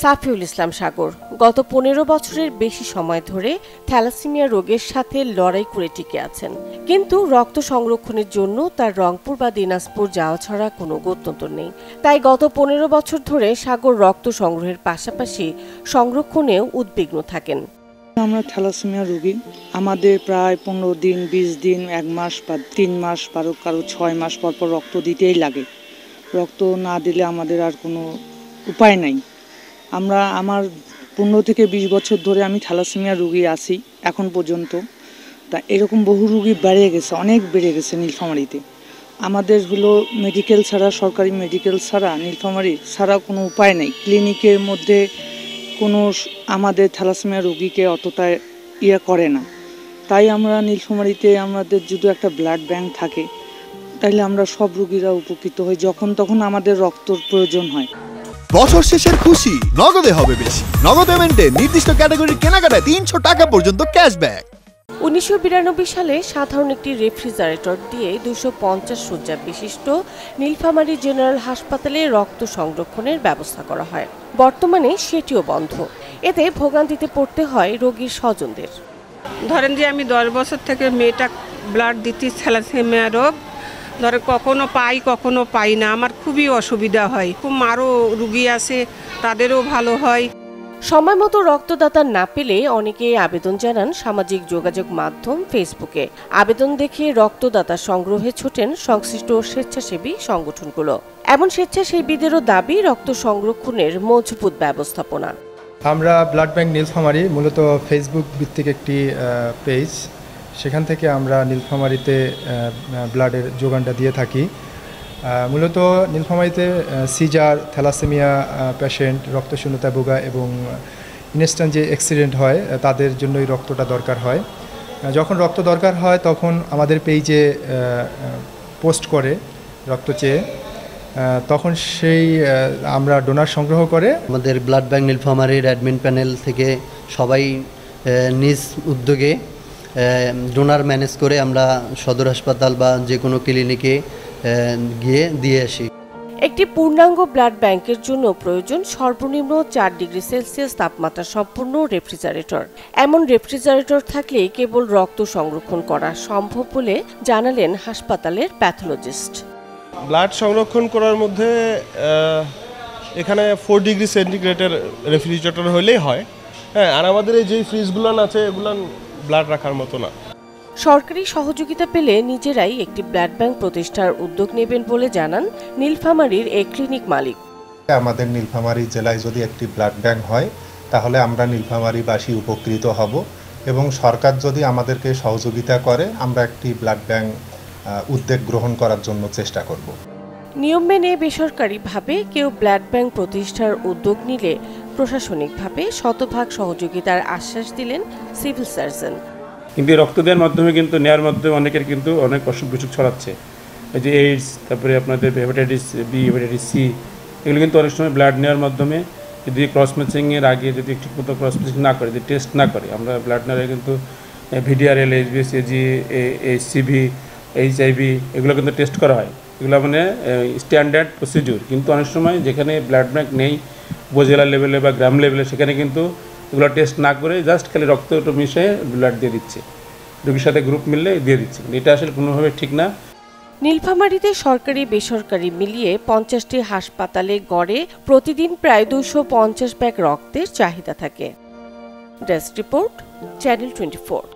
সাফিউল ইসলাম সাগর গত 15 বছরের বেশি সময় ধরে থ্যালাসেমিয়া রোগের সাথে লড়াই করে টিকে আছেন, কিন্তু রক্ত সংরক্ষণের জন্য তার রংপুর বা দিনাজপুর যাওয়া ছাড়া কোনো গত্যন্তর নেই। তাই গত 15 বছর ধরে সাগর রক্ত সংগ্রহের পাশাপাশি সংরক্ষণেও উদ্বিগ্ন থাকেন। আমরা থ্যালাসেমিয়া রোগী, আমাদের প্রায় 15 দিন 20 দিন 1 মাস বা 3 মাস কারো 6 মাস পর পর রক্ত দিতেই লাগে। রক্ত না দিলে আমাদের আর কোনো উপায় নাই। আমার 15 থেকে 20 বছর ধরে আমি থ্যালাসেমিয়া রোগী আছি এখন পর্যন্ত। তা এরকম বহু রোগী বেড়ে গেছে, অনেক বেড়ে গেছে নীলফামারীতে। আমাদের মেডিকেল ছাড়া, সরকারি মেডিকেল ছাড়া, নীলফামারী ছাড়া কোনো উপায় নেই। ক্লিনিকের মধ্যে কোনো আমাদের থ্যালাসেমিয়া রোগীকে অতটা করে না। তাই আমরা নীলফামারীতে আমাদের যদি একটা ব্লাড ব্যাংক থাকে তাহলে আমরা সব রোগীরা উপকৃত হই, যখন তখন আমাদের রক্তর প্রয়োজন হয়। বছর শেষের খুশি নগদে হবে বেশি। নগদ পেমেন্টে নির্দিষ্ট ক্যাটাগরির কেনাকাটায় 300 টাকা পর্যন্ত ক্যাশব্যাক। 1992 সালে সাধারণ একটি রেফ্রিজারেটর দিয়ে 250 শয্যা বিশিষ্ট নীলফামারী জেনারেল হাসপাতালে রক্ত সংরক্ষণের ব্যবস্থা করা হয়। বর্তমানে সেটিও বন্ধ। এতে ভোগান্তিতে পড়তে হয় রোগীর স্বজনদের। ধরেন যে আমি 10 বছর থেকে মেয়েটা ব্লাড দিচ্ছি, থ্যালাসেমিয়া রোগ, ধরে কখনো পাই না। আমার খুবই অসুবিধা হয়। খুব আরও রুগী আছে, তাদেরও ভালো হয়। সময় মতো রক্তদাতা না পেলে অনেকেই আবেদন জানান সামাজিক যোগাযোগ মাধ্যম ফেসবুকে। আবেদন দেখে রক্তদাতা সংগ্রহে ছোটেন সংশ্লিষ্ট স্বেচ্ছাসেবী সংগঠনগুলো। এমন স্বেচ্ছাসেবীদেরও দাবি রক্ত সংরক্ষণের মজবুত ব্যবস্থাপনা। আমরা ব্লাড ব্যাংক নীলফামারী মূলত ফেসবুক ভিত্তিক একটি পেজ, সেখান থেকে আমরা নীলফামারীতে ব্লাডের যোগানটা দিয়ে থাকি। মূলত নীলফামারীতে সিজার, থ্যালাসেমিয়া পেশেন্ট, রক্তশূন্যতায় ভোগা এবং ইনস্ট্যান্ট যে অ্যাক্সিডেন্ট হয় তাদের জন্যই রক্তটা দরকার হয়। যখন রক্ত দরকার হয় তখন আমাদের পেজে পোস্ট করে রক্ত চেয়ে, তখন সেই আমরা ডোনার সংগ্রহ করে আমাদের ব্লাড ব্যাংক নীলফামারীর অ্যাডমিন প্যানেল থেকে সবাই নিজ উদ্যোগে ডোনার ম্যানেজ করে আমরা সদর হাসপাতাল বা যে কোনো ক্লিনিকে গিয়ে দিয়ে আসি। একটি পূর্ণাঙ্গ ব্লাড ব্যাংকের জন্য প্রয়োজন সর্বনিম্ন 4 ডিগ্রি সেলসিয়াস তাপমাত্রা সম্পন্ন রেফ্রিজারেটর। এমন রেফ্রিজারেটর থাকলেই কেবল রক্ত সংরক্ষণ করা সম্ভব বলে জানালেন হাসপাতালের প্যাথোলজিস্ট। ব্লাড সংরক্ষণ করার মধ্যে এখানে 4 ডিগ্রি সেন্টিগ্রেডের রেফ্রিজারেটর হলেই হয়। হ্যাঁ, আর আমাদের এই যে ফ্রিজগুলো আছে এগুলো ব্লাড রাখার মতো না। সরকারি সহযোগিতা পেলে নিজেরাই একটি ব্লাড ব্যাংক প্রতিষ্ঠার উদ্যোগ নেবেন বলে জানান নীলফামারীর এই ক্লিনিক মালিক। আমাদের নীলফামারী জেলায় যদি একটি ব্লাড ব্যাংক হয় তাহলে আমরা নীলফামারীবাসী উপকৃত হব, এবং সরকার যদি আমাদেরকে সহযোগিতা করে আমরা একটি ব্লাড ব্যাংক উদ্যোগ গ্রহণ করার জন্য চেষ্টা করব। নিয়ম মেনে বেসরকারিভাবে কেউ ব্লাড ব্যাংক প্রতিষ্ঠার উদ্যোগ নিলে প্রশাসনিকভাবে শতভাগ সহযোগিতার আশ্বাস দিলেন সিভিল সার্জন। কিন্তু রক্ত দেওয়ার মাধ্যমে কিন্তু নেওয়ার মাধ্যমে অনেকের কিন্তু অনেক অসুখ বিসুখ ছড়াচ্ছে। এই যে এইডস, তারপরে আপনাদের হেপাটাইটিস বি, হেপাটাইটিস সি, এগুলো কিন্তু অনেক সময় ব্লাড নেওয়ার মাধ্যমে যদি ক্রস ম্যাচিংয়ের আগে যদি ঠিকমতো ক্রস ম্যাচিং না করে, যদি টেস্ট না করে, আমরা ব্লাড নেওয়ার কিন্তু ভিডিআরএল, এইচবিএসএজি, এইচসিভি, এইচআইভি এগুলো কিন্তু টেস্ট করা হয়। এগুলো মানে স্ট্যান্ডার্ড প্রসিডিউর। কিন্তু অনেক সময় যেখানে ব্লাড ব্যাংক নেই উপজেলা লেভেলে বা গ্রাম লেভেলে, সেখানে কিন্তু এগুলো টেস্ট না করে জাস্ট খালি রক্তটা মিশিয়ে ব্লাড দিয়ে দিচ্ছে, রোগীর সাথে গ্রুপ মিললে দিয়ে দিচ্ছে। এটা আসলে কোনোভাবে ঠিক না। নীলফামারীতে সরকারি বেসরকারি মিলিয়ে 50টি হাসপাতালে গড়ে প্রতিদিন প্রায় 250 ব্যাগ রক্তের চাহিদা থাকে। Desk report, channel 24।